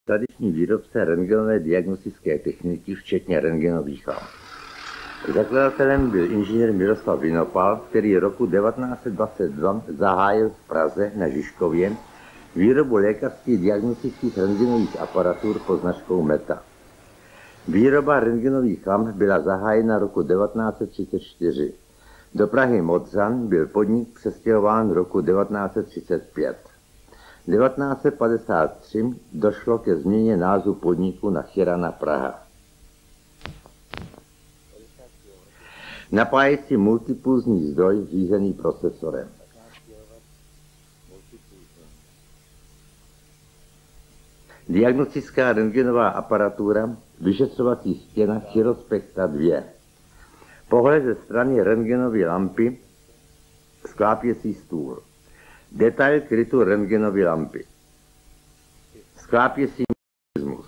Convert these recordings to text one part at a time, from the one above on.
Tradiční výrobce rentgenové diagnostické techniky, včetně rentgenových lamp. Zakladatelem byl inženýr Miroslav Vinopal, který roku 1922 zahájil v Praze na Žižkově výrobu lékařských diagnostických rentgenových aparatur pod značkou Meta. Výroba rentgenových lamp byla zahájena roku 1934. Do Prahy Modřan byl podnik přestěhován roku 1935. V 1953 došlo ke změně názvu podniku na Chirana Praha. Napájecí multipulzní zdroj řízený procesorem. Diagnostická rentgenová aparatura, vyšetřovací stěna Chirospektra 2. Pohled ze strany rentgenové lampy, sklápěcí stůl. Detail krytu rentgenové lampy. Sklápěcí mechanismus.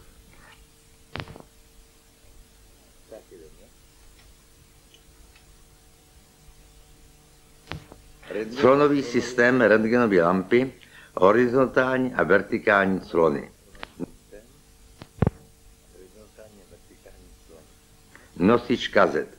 Clonový systém rentgenové lampy, horizontální a vertikální clony. Nosič kazet.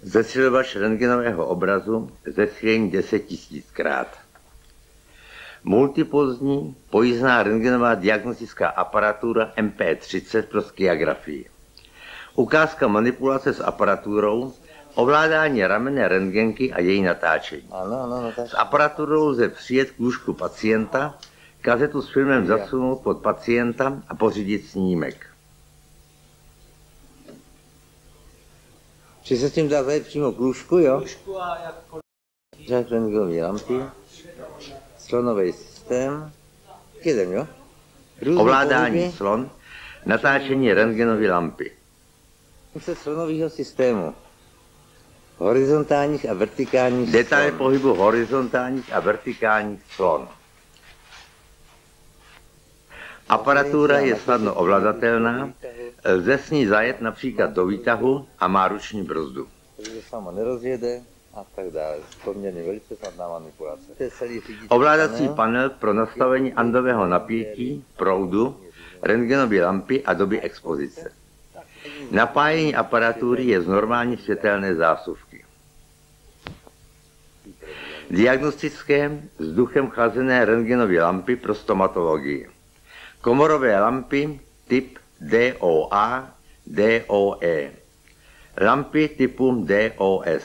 Zesilovač rentgenového obrazu, zesílení 10 000krát. Multipulzní pojízdná rentgenová diagnostická aparatura MP30 pro skiagrafii. Ukázka manipulace s aparaturou, ovládání ramenné rentgenky a její natáčení. S aparaturou lze přijet k lůžku pacienta, kazetu s filmem zasunout pod pacienta a pořídit snímek. Či se s tím dá zajít přímo k lůžku, jo? Rentgenové lampy, slonový systém, jeden, jo? Ovládání slon, natáčení rentgenové lampy. Se slonového systému. Horizontálních a vertikálních detail pohybu horizontálních a vertikálních slon. Aparatura je snadno ovladatelná, lze s ní zajet například do výtahu a má ruční brzdu. Takže sama nerozjede a tak dále. Poměrně velice snadná manipulace. Ovládací panel pro nastavení andového napětí, proudu, rentgenové lampy a doby expozice. Napájení aparatury je z normální světelné zásuvky. Diagnostické vzduchem chlazené rentgenové lampy pro stomatologii. Komorové lampy typ DOA, DOE. Lampy typu DOS.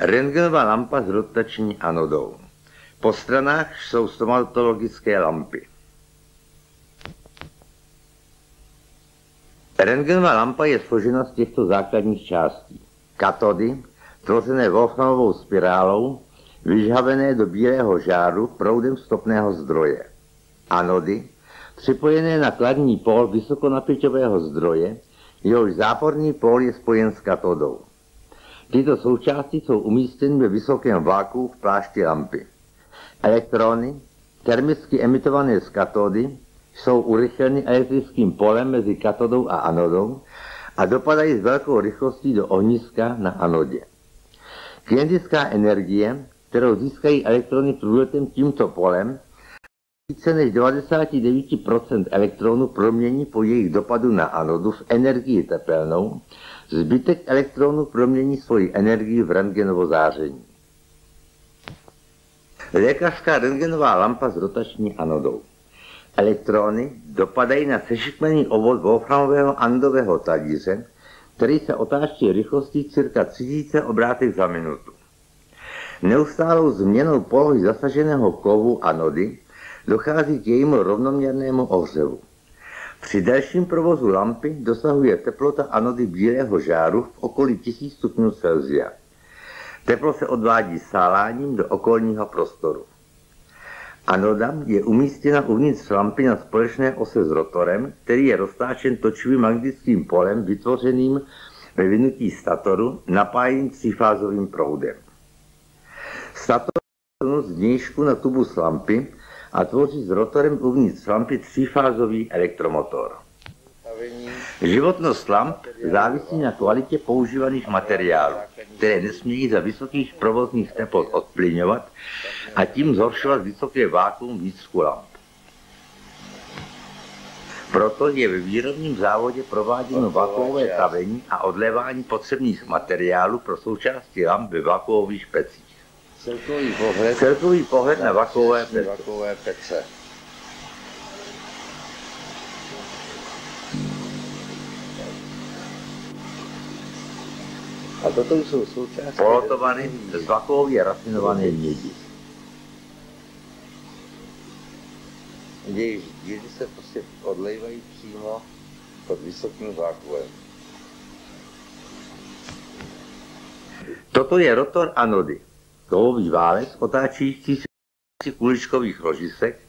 Rentgenová lampa s rotační anodou. Po stranách jsou stomatologické lampy. Rentgenová lampa je složena z těchto základních částí. Katody, tvořené wolframovou spirálou, vyžhavené do bílého žáru proudem stopného zdroje. Anody, připojené na kladní pól vysokonapěťového zdroje, jehož záporný pól je spojen s katodou. Tyto součásti jsou umístěny ve vysokém váku v plášti lampy. Elektrony, termicky emitované z katody, jsou urychleny elektrickým polem mezi katodou a anodou a dopadají s velkou rychlostí do ohniska na anodě. Kinetická energie, kterou získají elektrony průletem tímto polem, více než 99% elektronů promění po jejich dopadu na anodu v energii tepelnou, zbytek elektronů promění svoji energii v rentgenovo záření. Lékařská rentgenová lampa s rotační anodou. Elektrony dopadají na sešikmený obvod wolframového anodového talíře, který se otáčí rychlostí cirka 3000 obrátek za minutu. Neustálou změnou polohy zasaženého kovu anody dochází k jejímu rovnoměrnému ohřevu. Při delším provozu lampy dosahuje teplota anody bílého žáru v okolí 1000 stupňů Celsia. Teplo se odvádí sáláním do okolního prostoru. Anoda je umístěna uvnitř lampy na společné ose s rotorem, který je roztáčen točivým magnetickým polem vytvořeným ve vynutí statoru napájeným třífázovým proudem. Stator z vnějšku na tubus lampy a tvoří s rotorem uvnitř lampy třífázový elektromotor. Životnost lamp závisí na kvalitě používaných materiálů, které nesmějí za vysokých provozních teplot odplyňovat a tím zhoršovat vysoké vákuum vnitřku lamp. Proto je ve výrobním závodě prováděno vakuové tavení a odlévání potřebných materiálů pro součástí lamp ve vakuových pecích. Celkový pohled na vakuové pece. A toto jsou součástí polotovany z vakuově rafinované mědi. Jejichž díly se prostě odlévají přímo pod vysokým vákuem. Toto je rotor anody, kovový válec otáčející se kuličkových ložisek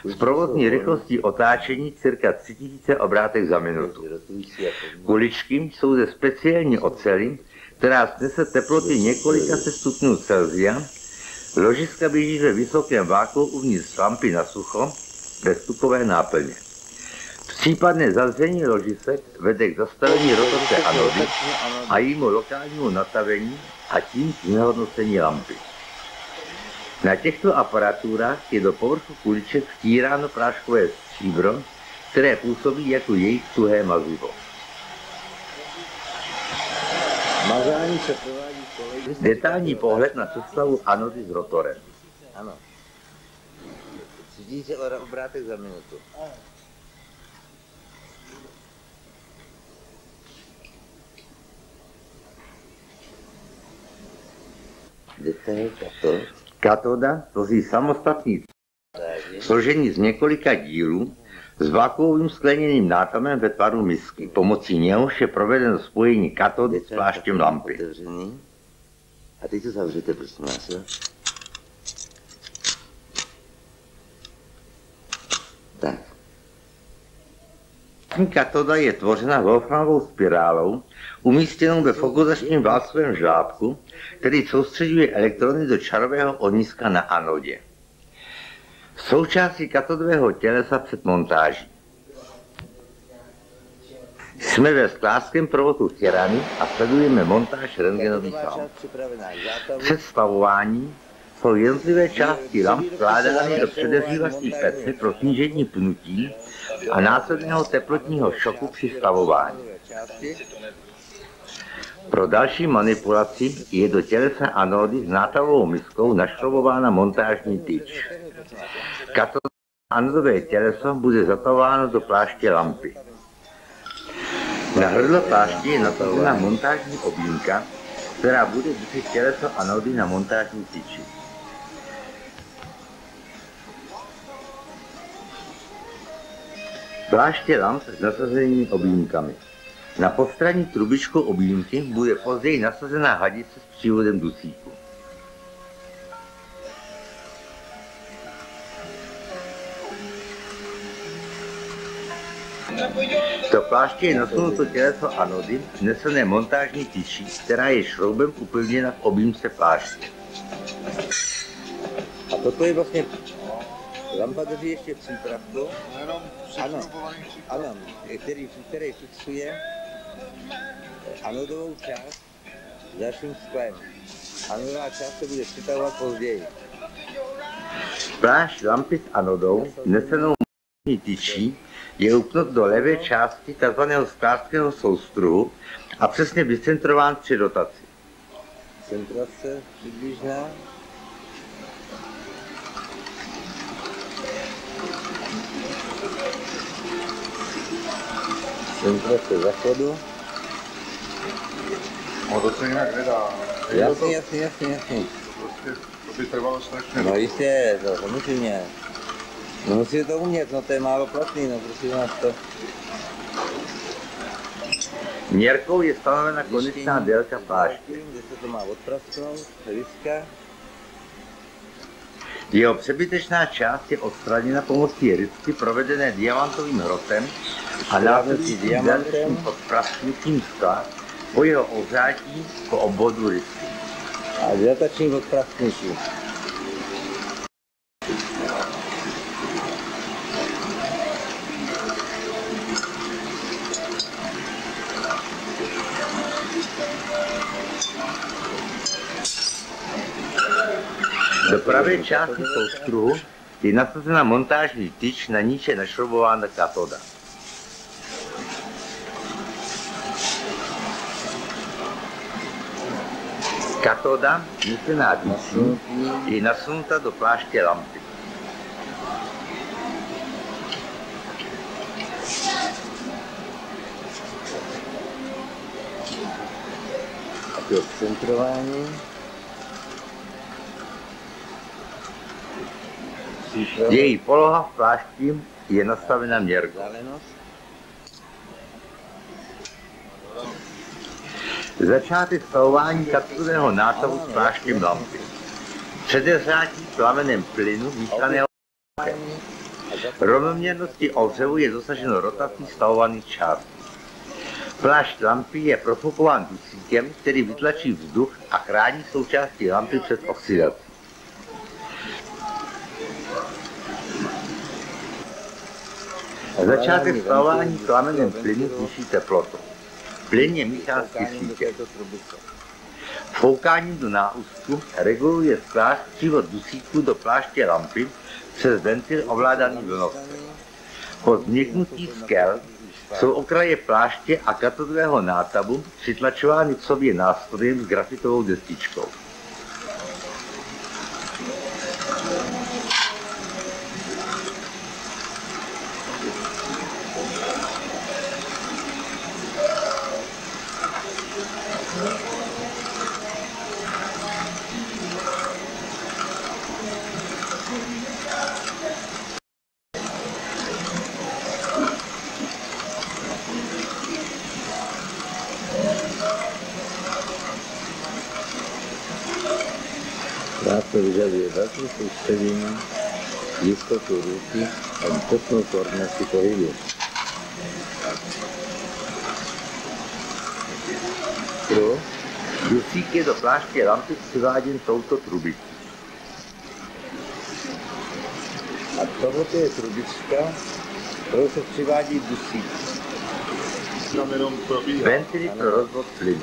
s provozní rychlostí otáčení cirka 3000 obrátek za minutu. Kuličky jsou ze speciální oceli, která snese teploty několika set stupňů Celsia. Ložiska běží ve vysokém vákuu uvnitř lampy na sucho bez tupové náplně. Případné zavření ložisek vede k zastavení rotorce anody a jejímu lokálnímu natavení a tím k znehodnocení lampy. Na těchto aparaturách je do povrchu kuliček vtíráno práškové stříbro, které působí jako jejich tuhé mazivo. Mazání se provádí kolejí. Detailní pohled na sestavu anody s rotorem. Ano. 3000 obrátek za minutu. Detail katod. Katoda tvoří samostatný složení z několika dílů s vakuovým skleněným nátamem ve tvaru misky, pomocí něhož je provedeno spojení katody s pláštěm lampy. A teď to zavřete, prosím vás. Tak. Katoda je tvořena wolframovou spirálou, umístěnou ve fokusačním válcovém žlábku, který soustředuje elektrony do čarového ohniska na anodě. Součástí katodového tělesa před montáží. Jsme ve sklářském provozu Chirany a sledujeme montáž rentgenových lamp. Před stavováním jsou jednotlivé části lamp vkládány do předehřívací pece pro snížení pnutí a následného teplotního šoku při stavování. Pro další manipulaci je do tělesa anody s nátavovou miskou našrobována montážní tyč. Katodové anodové těleso bude zatavováno do pláště lampy. Na hrdlo pláště je nasazena montážní objímka, která bude držet těleso anody na montážní tyči. Pláště lamp s nasazenými objímkami. Na postranní trubičku objímky bude později nasazená hadice s přívodem dusíku. Do pláště je nasunuto těleso anody, nesené montážní tyčí, která je šroubem upevněna v objímce pláště. A toto je vlastně lampa drží ještě přípravku, ano, který fixuje anodovou část dalším sklem. Anodová část se bude přitahovat později. Plášť lampy s anodou, nesenou tyčí, je upnut do levé části tzv. Sklářského soustruhu a přesně vycentrován při rotaci. Centrace přibližná. Centrace zachodu. No to se jinak nedá. Jasně. To by trvalo strašně. No jistě, to samozřejmě. No musíte to umět, no to je málo platný, no prosím vás to. Měrkou je stanovena konečná délka pláště. Kde se to má odprasknout, ryska. Jeho přebytečná část je odstraněna pomocí rysky provedené diamantovým hrotem a následně dalším odprasknutím skla po jeho ohřátí po obvodu rysky. A dilatační odprastnější. Do pravé části soustruhu je nasazena montážní tyč, na níž je našroubována katoda. Katoda, místná tyčí, je nasunuta do pláště lampy. A to centrování. Její poloha v plášti je nastavena měrkou. Začátek stavování katodového nátavu s pláštěm lampy. Předehřátí plamenem plynu míchaného rovnoměrnosti ohřevu je dosaženo rotací stavovaných částí. Plášť lampy je profukován dusíkem, který vytlačí vzduch a chrání součástí lampy před oxidací. Začátek stavování plamenem plynu zvýší teplotu. Plyn je míchán s kyslíkem. Foukáním do náustku reguluje sklář přívod dusíku do pláště lampy přes ventil ovládaný vlnovcem. Po vzniknutí skel jsou okraje pláště a katodového nátavu přitlačovány k sobě nástrojem s grafitovou destičkou. Práce vyžaduje velké soustředění, jistotu ruky a výkopnou koordinaci pohybu. Dusík je do pláště lampy přiváděn touto trubicí. A tohoto je trubička, kterou se přivádí dusík. Ventily pro rozvod plynu.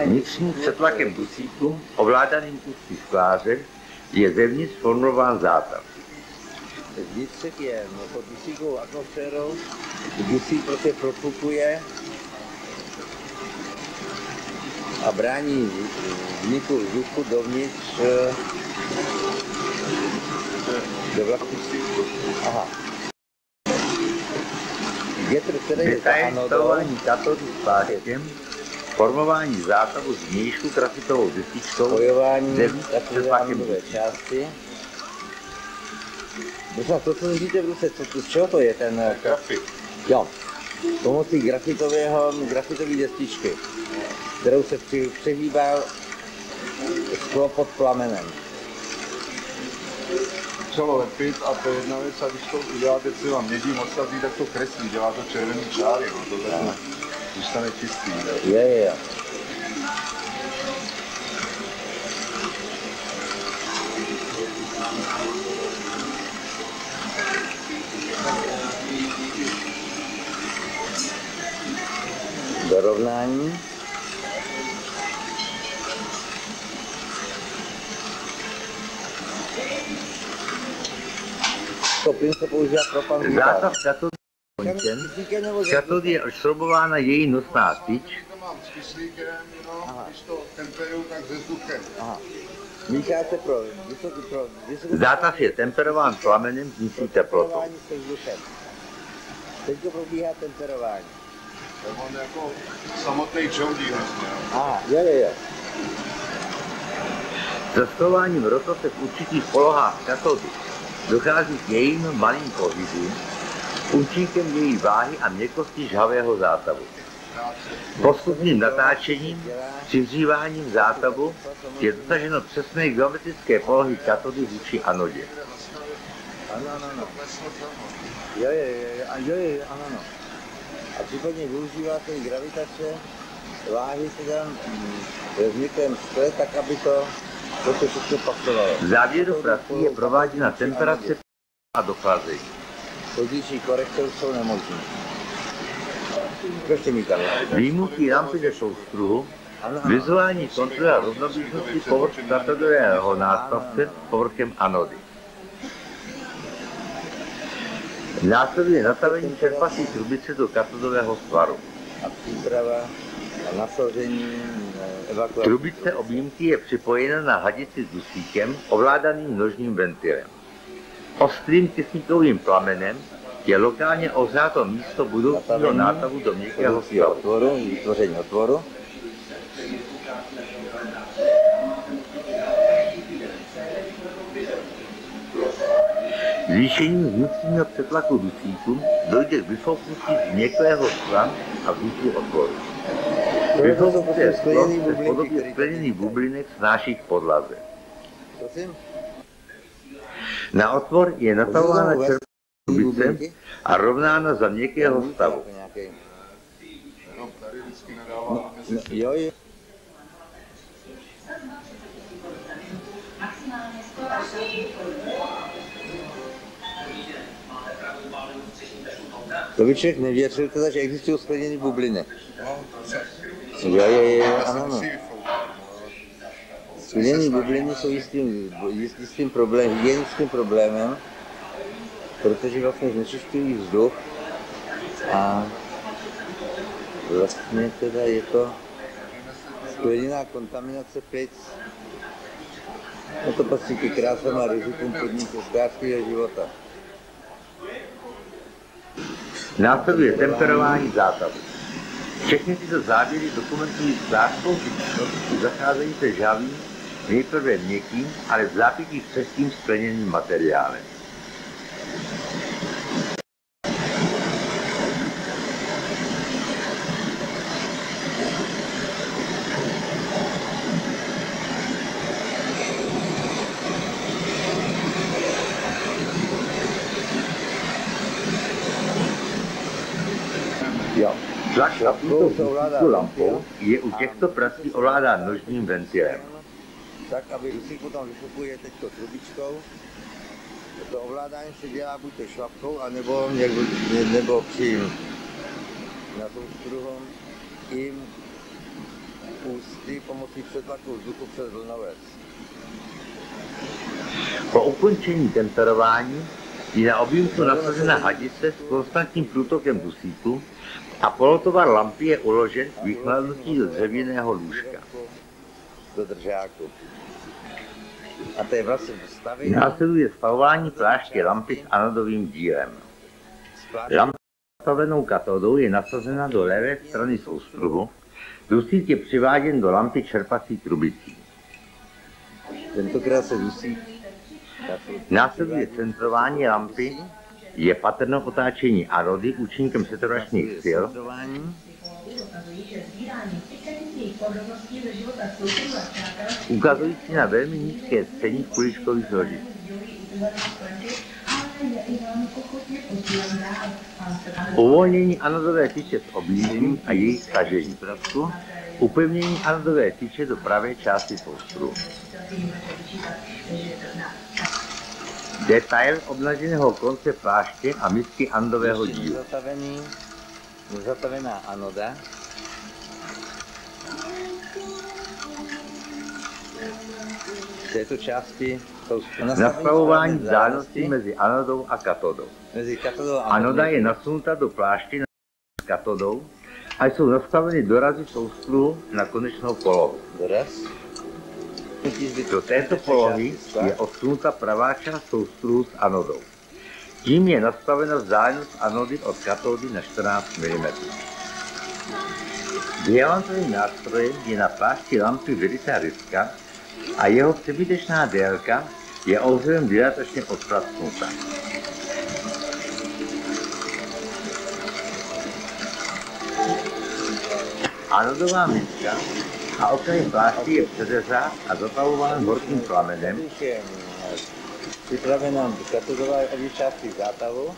Vnitřním přetlakem dusíku, ovládaným ústy skláře, je zevnitř formulován zátav. Vnitřek je pod dusíkovou atmosférou, dusík prostě propukuje a brání vniku vzduchu dovnitř do vlastnosti. Aha. Větr, který je stavování katody s pláštěm, formování zátavu z vnějšku grafitovou destičkou, spojování katodové části. Prosím, to, co vidíte v ruce, z čeho to je ten grafit? Jo, pomocí grafitové destičky, kterou se přehýbá sklo pod plamenem. Začalo lepit a to je jedna věc, a když to uděláte třeba mědí mocazí, tak to kreslí, dělá to červený čáry, no, to tak zůstane čistý. Je. Dorovnání. Plyn se používá pro panzíř. Zátav katody je končen. Z katody je odšroubována její nosná tyč. To mám s kyslíkem, když to temperuju, tak se vzduchem. Míchá se pro zátav je temperován plamenem s nižší teplotou. Teď to probíhá temperování. To mám jako samotný čoudí vlastně. Jo. Zastováním rotace v určitých polohách katody dochází k jejím malým pohybům, účinkem její váhy a měkkosti žhavého zátavu. Postupným natáčením, přihříváním zátavu je dosaženo přesné geometrické polohy katody vůči anodě. Ano. Jo, ano. A případně využíváte i gravitace váhy teda ve vzniklém skle, tak aby to všechno pasovalo. V závěru prací je prováděna temperace a dochlazení. Pozdější korekce jsou nemožné. Výjimutí lampy ze soustruhu, vizuální kontrola rovnoblížnosti povrchu katodového nástavce s povrchem anody. Následuje nastavení čerpací trubice do katodového svaru. A příprava a nasazení evakuace. Trubice objímky je připojena na hadici s dusíkem ovládaným nožním ventilem. Ostrým kyslíkovým plamenem je lokálně ohřáto místo budoucího nátavu do měkkého stavu. Vytvoření otvoru. Zvýšením vnitřního přetlaku dusíku dojde k vyfouknutí z měkkého skla a vzniku otvoru. Vyfouknuté sklo se v podobě skleněných bublinek snáší k podlaze. Na otvor je natahována čerpací trubice a rovnána za měkkého stavu. To by člověk nevěřil, teda, že existují skleněné bubliny. Ano. Skleněné bubliny jsou jistým problémem, hygienickým problémem, protože vlastně znečišťují vzduch a vlastně teda je to skleněná kontaminace plic. No to patří ke krásám a rizikům podnikatelského života. Následuje temperování zátavu. Všechny tyto záběry dokumentují zvláštnou schopnost zacházejí se žhavým, nejprve měkkým, ale v zápětí křehkým skleněným materiálem. Tlak napnutou lampou je u těchto prací ovládán nožním ventilem. Tak, aby dusík potom vyfukuje teďko trubičkou. To ovládání se dělá buď šlapkou, nebo při na soustruhu i ústy pomocí přetlaku vzduchu přes vlnovec. Po ukončení temperování je na objímku nasazena hadice s konstantním průtokem dusíku a polotovar lampy je uložen k vychladnutí do dřevěného lůžka. Do držáku. A to je vlastně stavení. Následuje spavování pláště lampy s anodovým dílem. Lampa s stavenou katodou je nasazena do levé strany soustruhu. Dusík je přiváděn do lampy čerpací trubicí. Tentokrát se dusík. Následuje centrování lampy. Je patrno otáčení anody účinkem saturačních sil, ukazující na velmi nízké střední v kuličkových ložicích. Uvolnění anodové tyče z oblížení a jejich stažení. Upevnění anodové tyče do pravé části soustruhu. Detail obnaženého konce pláště a misky anodového dílu. Nezatavená anoda. V této části jsou nastavování vzdálenosti mezi anodou a katodou. Anoda je nasunutá do pláště s katodou a jsou nastaveny dorazy soustruhu na konečnou polohu. Do této polohy je odsunuta pravá část soustruhu s anodou. Tím je nastavena vzdálenost anody od katody na 14 mm. Diamantovým nástrojem je na plášti lampy vyrytá ryska a jeho přebytečná délka je ohřevem dilatačně odprasknuta. Anodová miska a okraj pláště je předeřát a zapavován horkým plamenem. Připravená katodová obě části zátavu,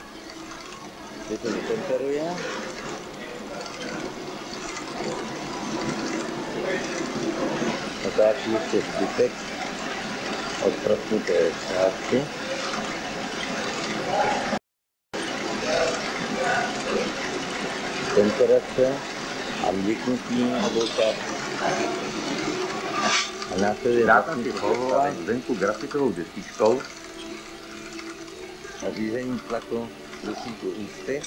kde to vytemperuje. Natáčí ještě zbytek od prasnuté části. Temperace a vyknutí obou částí. A následuje vlastní povolování zvenku grafitovou destičkou a řízení tlaku dusíku ústy.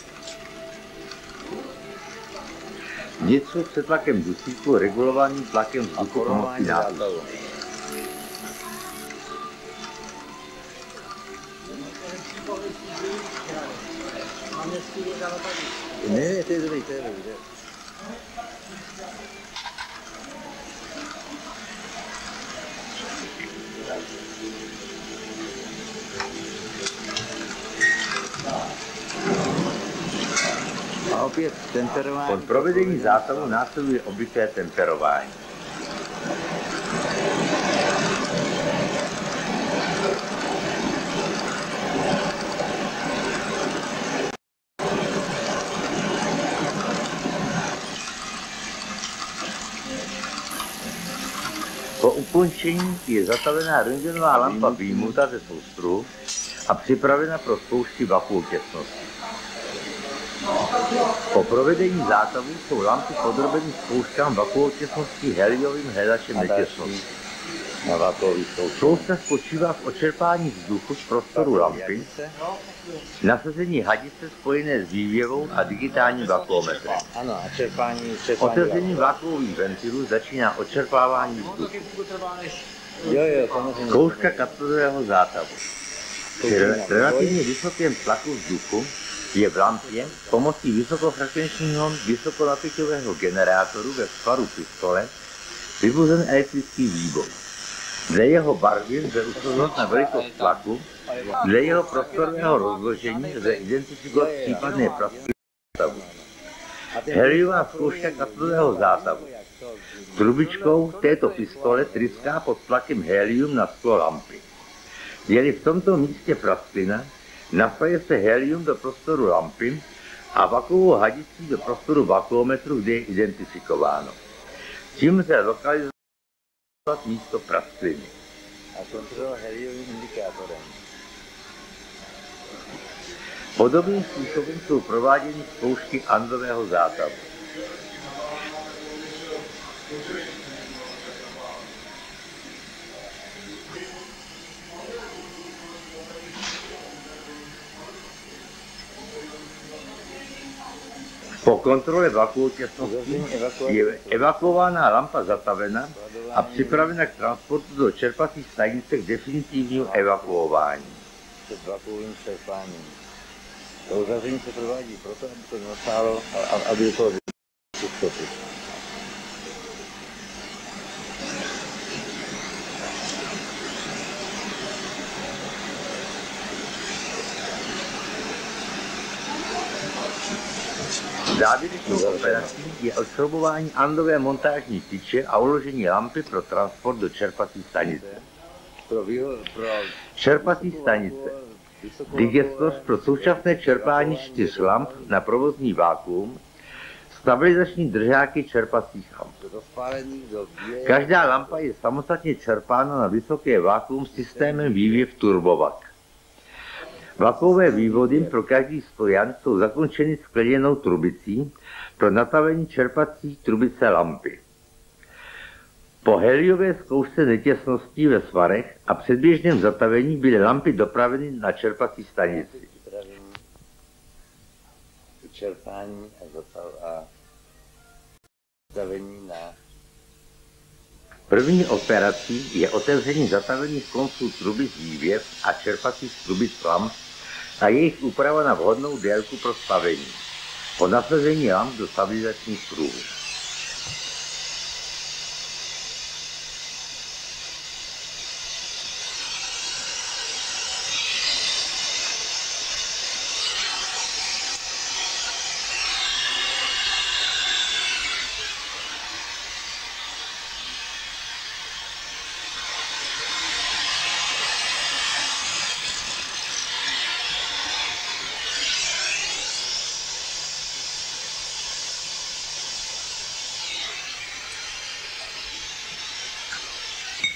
Vnitřu před tlakem dusíku regulovaným tlakem vzduchu pomocí nátavu. Ne, to je dobrý, to je dobrý. A opět temperování. Po provedení zátavu následuje obvyklé temperování. Po ukončení je zatavená rentgenová lampa vyjmuta ze soustruhu a připravena pro zkoušky vakuum těsnosti. Po provedení zátavu jsou lampy podrobeny zkouškám vakuum těsnosti heliovým hledačem netěsnosti. Zkouška spočívá v odčerpání vzduchu z prostoru lampy, nasazení hadice spojené s vývěvou a digitálním vakuometrem. Otevřením vakuových ventilů začíná odčerpávání vzduchu. Zkouška katodového zátavu. Při relativně vysokém tlaku vzduchu je v lampě pomocí vysokofrekvenčního vysokonapěťového generátoru ve tvaru pistole vybuzen elektrický výboj. Dle jeho barvy lze usuzovat na velikost tlaku, dle jeho prostorového rozložení lze identifikovat případné praskliny zátavu. Heliová zkouška katodového zátavu. Trubičkou této pistole tryská pod tlakem helium na sklo lampy. Je-li v tomto místě prasklina, nasaje se helium do prostoru lampy a vakuovou hadicí do prostoru vakuometru, kde je identifikováno. Tím lze lokalizovat místo praskliny. A kontrola heliovým indikátorem. Podobným způsobem jsou prováděny zkoušky andového zátavu. Po kontrole vakuum těsnosti je evakuovaná lampa zatavena a připravena k transportu do čerpací stanice k definitivnímu evakuování. Před vakuovým čerpáním. To uzavření se provádí proto, aby to nasálo a aby to vystoupit. Závěrečnou operací je odšroubování andové montážní tyče a uložení lampy pro transport do čerpací stanice. Čerpací stanice. Digestor pro současné čerpání 4 lamp na provozní vákuum, stabilizační držáky čerpacích lamp. Každá lampa je samostatně čerpána na vysoké vákuum systémem vývěv turbovak. Vakuové vývody pro každý stojan jsou zakončeny skleněnou trubicí pro natavení čerpací trubice lampy. Po heliové zkoušce netěsností ve svarech a předběžném zatavení byly lampy dopraveny na čerpací stanici. Čerpání a zatavení na... První operací je otevření zatavených konců trubic vývěv a čerpacích trubic lamp a jejich úprava na vhodnou délku pro stavení. Po nasazení lamp do stabilizačních pruhů.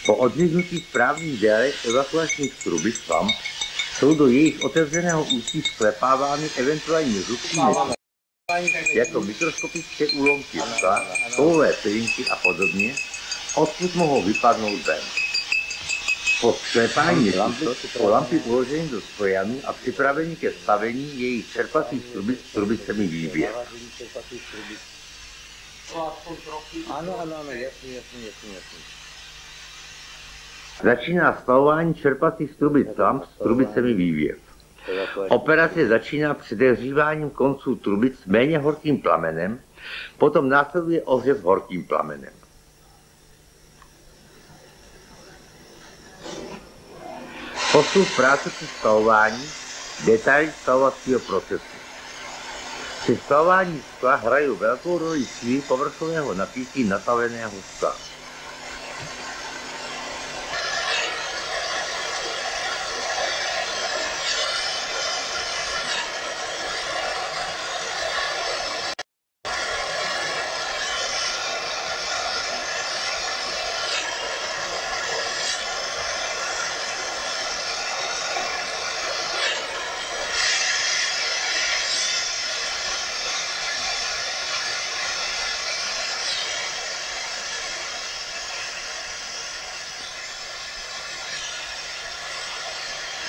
Po odmítnutí správných délek evakuačních trubic lamp jsou do jejich otevřeného ústí sklepávány eventuální hlubší jako mikroskopické úlomky skla, kovové pelinky a podobně, odkud mohou vypadnout ven. Po sklepání po lampy uložení do stojanů a připravení ke stavení jejich čerpacích trubic s trubicemi výběr. Ano, jasně. Začíná stavování čerpacích trubic lamp s trubicemi vývěv. Operace začíná předehříváním konců trubic s méně horkým plamenem, potom následuje ohřev horkým plamenem. Postup práce při stavování, detaily stavovacího procesu. Při stavování skla hrají velkou roli síly povrchového napětí nataveného skla.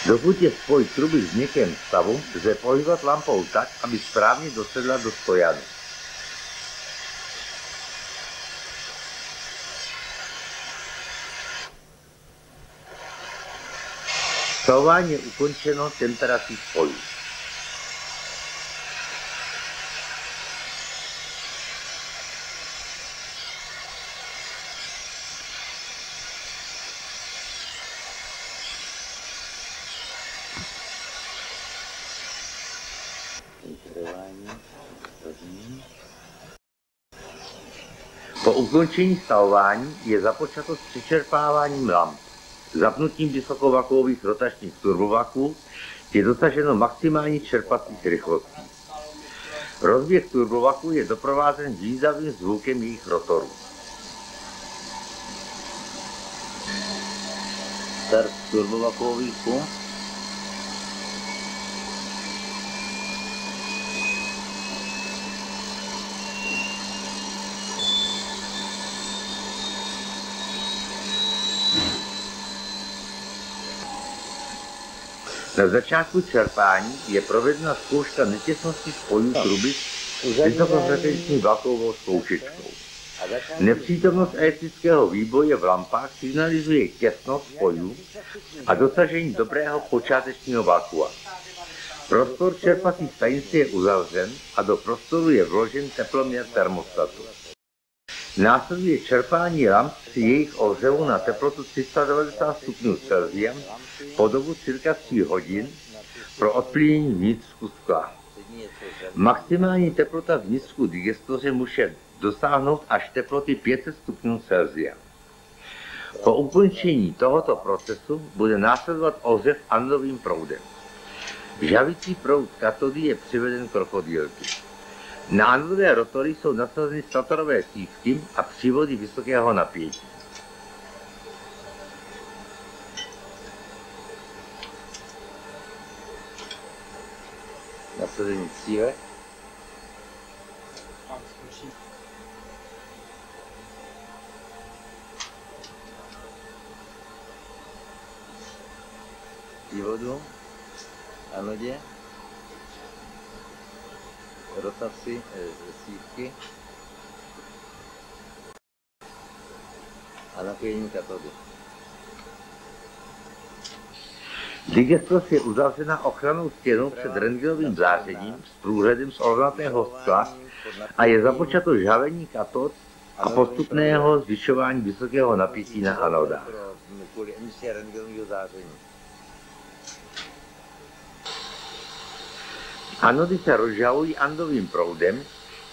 Dokud je spoj truby v měkkém stavu, lze pohybovat lampou tak, aby správně dosedla do stojanu. Stavování je ukončeno temperací spoju. Po ukončení stavování je započato s přečerpáváním lamp. Zapnutím vysokovakuových rotačních turbovaků je dosaženo maximální čerpacích rychlostí. Rozběh turbovaků je doprovázen významným zvukem jejich rotorů. Start turbovakuových pump. Na začátku čerpání je provedena zkouška netěsnosti spojů trubic s vysokozfrekvenční vlakovou zkoušečkou. Nepřítomnost elektrického výboje v lampách signalizuje těsnost spojů a dosažení dobrého počátečního vakua. Prostor čerpací stanice je uzavřen a do prostoru je vložen teploměr termostatu. Následuje čerpání lamp při jejich ohřevu na teplotu 390 stupňů Celsia po dobu cirka 3 hodin pro odplynění vnitřku skla. Maximální teplota vnitřku digestoře může dosáhnout až teploty 500 stupňů Celsia. Po ukončení tohoto procesu bude následovat ohřev anodovým proudem. Žhavící proud katody je přiveden krokodýlky. Na anodové rotory jsou nasazeny statorové sívky a přívody vysokého napětí. Nasazení cíle. Přívodu, anodě, rotaci sívky a napějení katody. Digestos je uzavřena ochrannou stěnou před rentgenovým zářením s průhledem z ornatého skla a je započato žhavení katod a postupného zvyšování vysokého napětí na anodách. Kvůli emisí rentgenového záření. Anody se rozžavují anodovým proudem,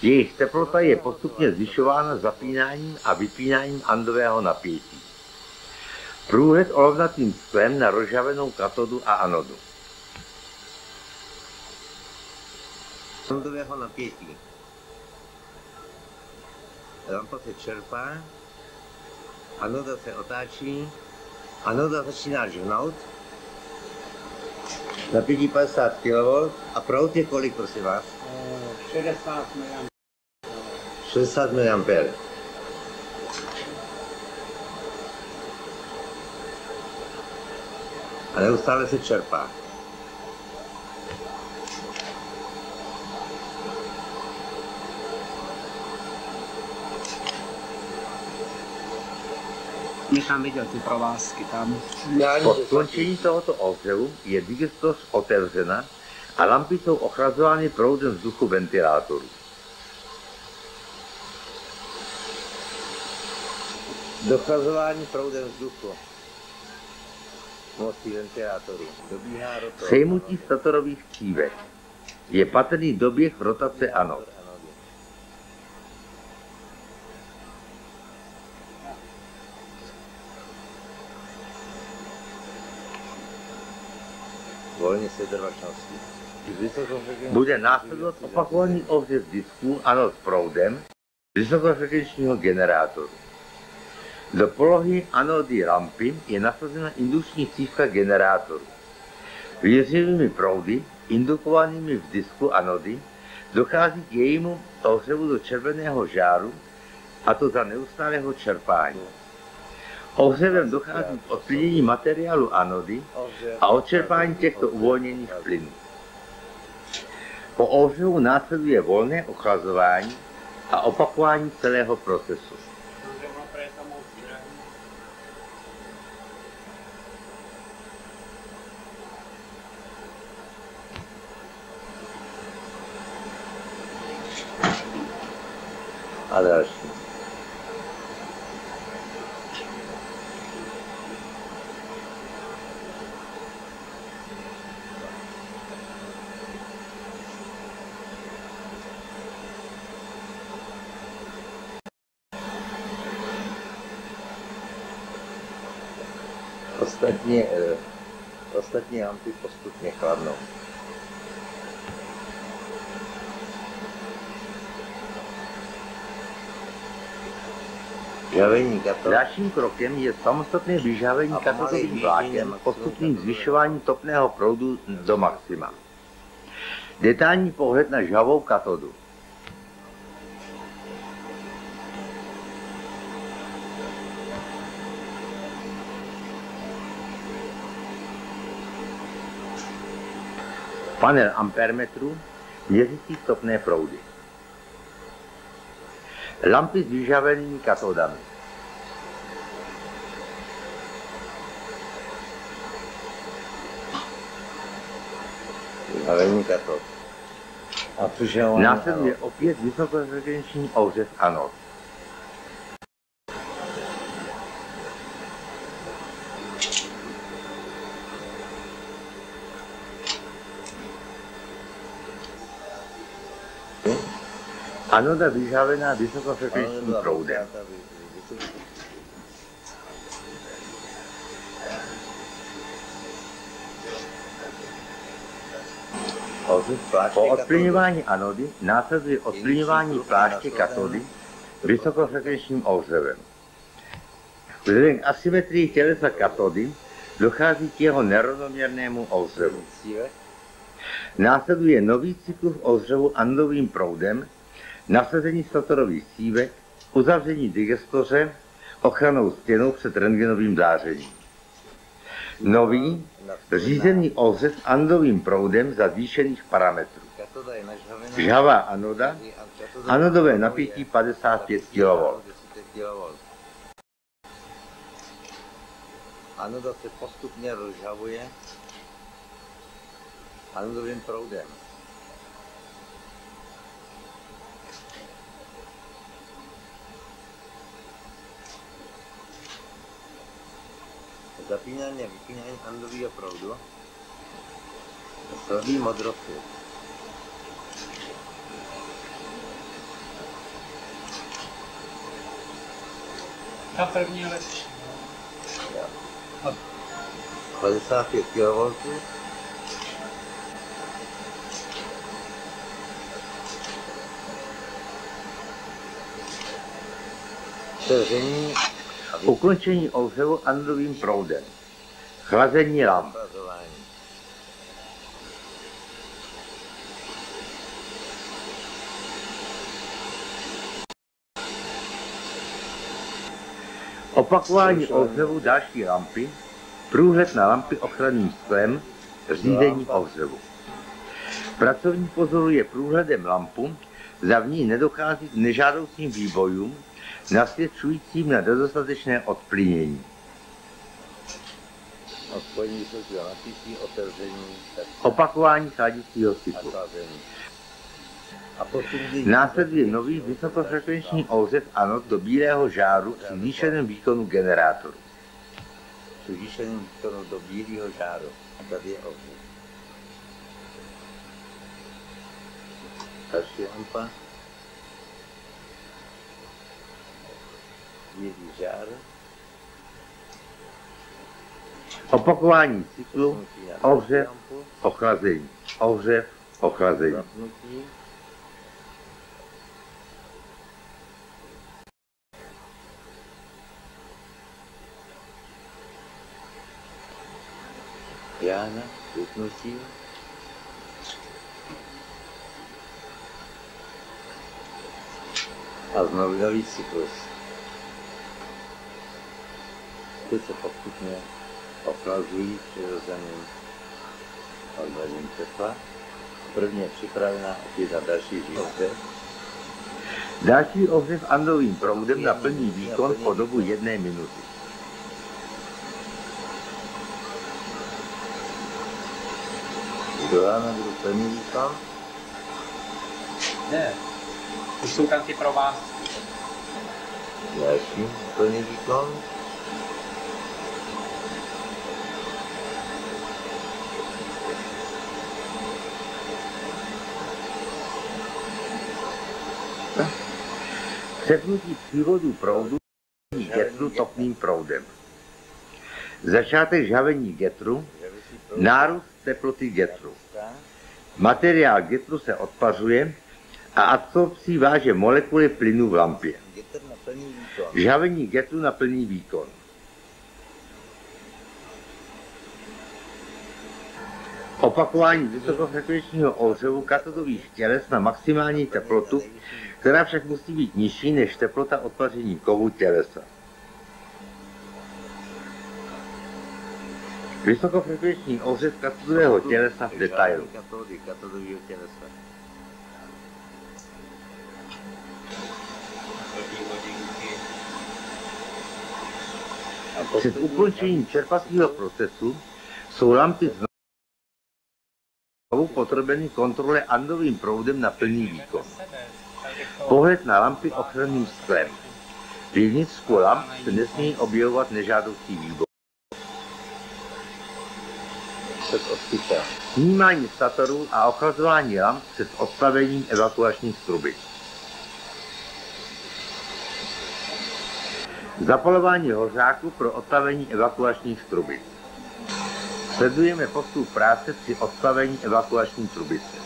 jejich teplota je postupně zvyšována zapínáním a vypínáním anodového napětí. Průhled olovnatým sklem na rozžavenou katodu a anodu. Anodového napětí. Lampa se čerpá Anoda se otáčí, anoda začíná žhnout, napětí 50 kV a proud je kolik, prosím vás? 60 mA. 60 mA. A neustále se čerpá. Nechám vidět ty provázky tam. Po skončení tohoto ohřevu je digestor otevřena a lampy jsou ochlazovány proudem vzduchu ventilátoru. Dochlazování proudem vzduchu. Pomocí ventilátoru. Dobíhá rotor. Sejmutí statorových cívek. Je patrný doběh rotace anod. Volně setrvačnosti. Bude následovat opakovaný ohřev disků anod proudem vysokofrekvenčního generátoru. Do polohy anody lampy je nasazena indukční cívka generátoru. Výřivými proudy, indukovanými v disku anody, dochází k jejímu ohřevu do červeného žáru, a to za neustálého čerpání. Ohřevem dochází k odplynění materiálu anody a odčerpání těchto uvolněných plynů. Po ohřevu následuje volné ochlazování a opakování celého procesu. A další. Ostatní lampy postupně chladnou. Žavení katod. Dalším krokem je samostatné vyžávení katodovým vlákem postupným zvyšováním topného proudu do maxima. Detailní pohled na žhavou katodu. Panel ampermetru měřící topné proudy. Lampy s vyžavenými katodami. Žavení katod. A přižávání Následuje opět vysokofrekvenční ohřev anod. Anoda vyžávená vysokofrekvenčním proudem. Po odplyňování anody následuje odplyňování pláště katody vysokofrekvenčním ohřevem. Vzhledem k asymetrii tělesa katody dochází k jeho nerovnoměrnému ohřevu. Následuje nový cyklus ohřevu anodovým proudem, nasazení statorových cívek, uzavření digestoře, ochrannou stěnou před rentgenovým zářením. Nový, řízený ohřev anodovým proudem za zvýšených parametrů. Žhavá anoda, anodové napětí 55 kV. Anoda se postupně rozžhavuje anodovým proudem. Zapínání a vypínání anodového proudu. Slabý modrosvět. Ta první lepší. 55 kV. Otevření a Ukončení ohřevu anodovým proudem. Chlazení lamp. Opakování ohřevu další lampy, průhled na lampy ochranným sklem, řízení ohřevu. Pracovník pozoruje průhledem lampu, zda v ní nedochází k nežádoucím vývojům, nasvědčujícím na nedostatečné odplynění. Odpojení vysokého napětí, otevření. Opakování chladicího cyklu. A postupně Následuje nový vysokofrekvenční ohřev anod do bílého žáru při zvýšeném výkonu generátoru. při zvýšeném výkonu do bílého žáru. A tady je ohřev. Další lampa. Bílý žár. Opakování cyklu, ohřev, ochlazení, ohřev, ochlazení. Zapnutí. Jána, vypnutí. A znovu nový cyklus. Ty se postupně ochlazují přirozeným odvedením tepla. Prvně je připravená opět na další život. Další ohřev anodovým proudem na plný výkon po dobu 1 minuty. Druhá na druhou plný výkon. Ne, už jsou tam ty provázky. Další plný výkon. Přepnutí přívodu proudu getru topným proudem. Začátek žhavení getru, nárůst teploty getru. Materiál getru se odpařuje a adsorpcí váže molekuly plynu v lampě. Getr na plný výkon. Žhavení getru na plný výkon. Opakování vysokofrekvenčního ohřevu katodových těles na maximální teplotu, která však musí být nižší než teplota odpaření kovu tělesa. Vysokofrekvenční ohřev katodového tělesa v detailu. Katodového tělesa. Před ukončením čerpacího procesu jsou lampy znovu podrobeny kontrole anodovým proudem na plný výkon. Pohled na lampy ochranným sklem. Při vnitřku lamp se nesmí objevovat nežádoucí vývoj. Před odstykem. Snímání statorů a ochlazování lamp před odstavením evakuačních trubic. Zapalování hořáku pro odstavení evakuačních trubic. Sledujeme postup práce při odstavení evakuační trubice.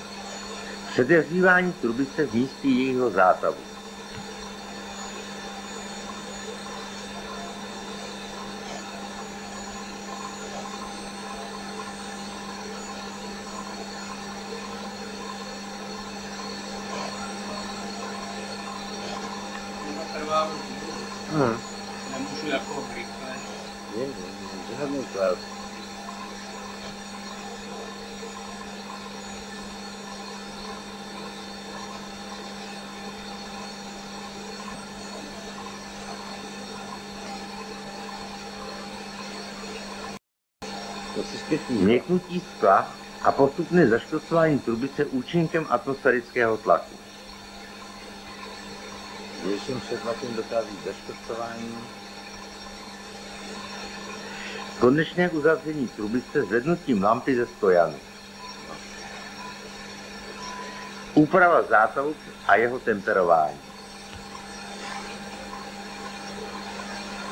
Předehřívání trubice v místě jejího zátavu. Trvá nemůžu jako rychle. Žádný klad. Měknutí skla a postupné zaškrocování trubice účinkem atmosférického tlaku. Větším přetlakem dochází k zaškrcování. Konečné uzavření trubice zvednutím lampy ze stojanu. Úprava zátavu a jeho temperování.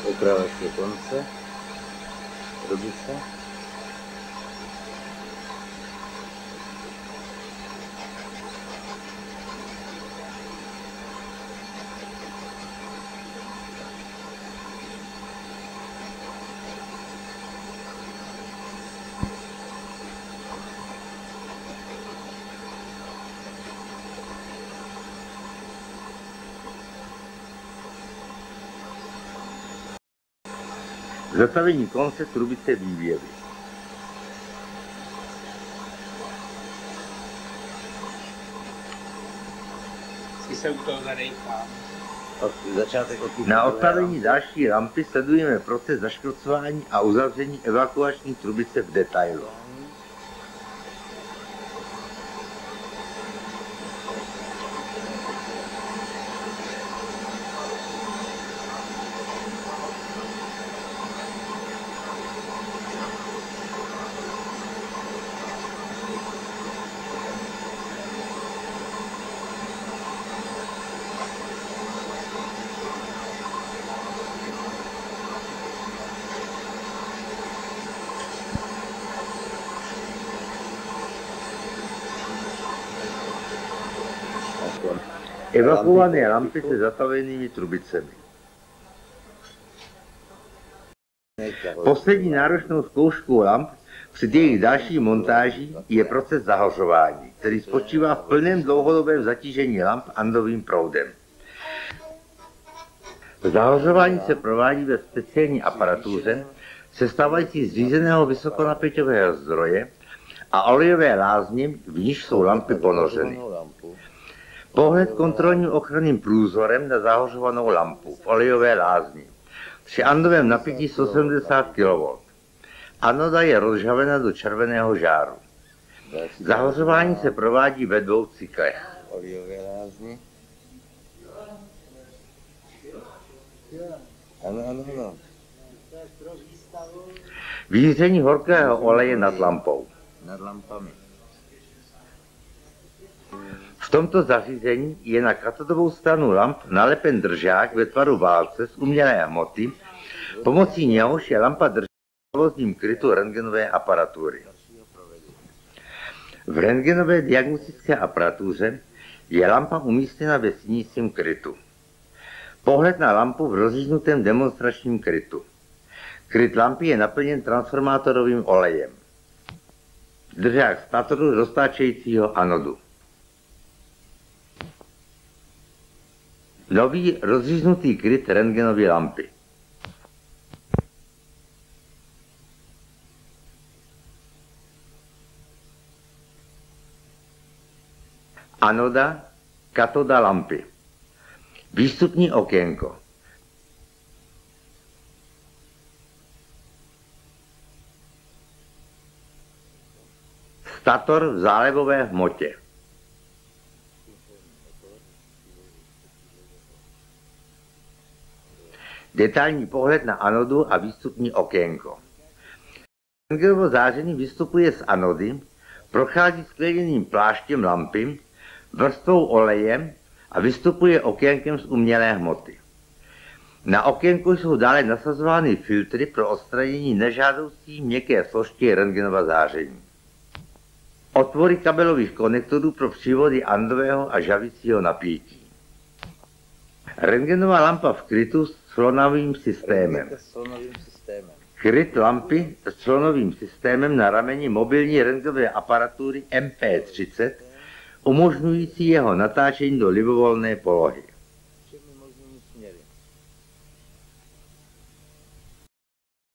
Úprava ještě konce trubice. Zatavení konce trubice vývěvy. Si se u toho zadejchám. Na odstavení další lampy sledujeme proces zaškrocování a uzavření evakuační trubice v detailu. Evakuované lampy se zatavenými trubicemi. Poslední náročnou zkouškou lamp před jejich další montáží je proces zahořování, který spočívá v plném dlouhodobém zatížení lamp andovým proudem. Zahořování se provádí ve speciální aparatuře, sestávající z řízeného vysokonapěťového zdroje a olejové lázně, v níž jsou lampy ponořeny. Pohled kontrolním ochranným průzorem na zahořovanou lampu v olejové lázni při andovém napětí 170 kV. Anoda je rozžhavena do červeného žáru. Zahořování se provádí ve 2 cyklech. Olejové lázně. Ano. Víření horkého oleje nad lampou. Nad lampami. V tomto zařízení je na katodovou stranu lamp nalepen držák ve tvaru válce z umělé hmoty, pomocí něhož je lampa držena v provozním krytu rentgenové aparatury. V rentgenové diagnostické aparatuře je lampa umístěna ve snížím krytu. Pohled na lampu v rozříznutém demonstračním krytu. Kryt lampy je naplněn transformátorovým olejem. Držák statoru roztáčejícího anodu. Nový rozříznutý kryt rentgenové lampy. Anoda, katoda lampy. Výstupní okénko. Stator v zálevové hmotě. Detailní pohled na anodu a výstupní okénko. Rentgenovo záření vystupuje z anody, prochází skleněným pláštěm lampy, vrstvou oleje a vystupuje okénkem z umělé hmoty. Na okénku jsou dále nasazovány filtry pro odstranění nežádoucí měkké složky rentgenova záření. Otvory kabelových konektorů pro přívody andového a žhavicího napětí. Rentgenová lampa v krytu s clonovým systémem. Kryt lampy s clonovým systémem na rameni mobilní rentgenové aparatury MP30, umožňující jeho natáčení do libovolné polohy.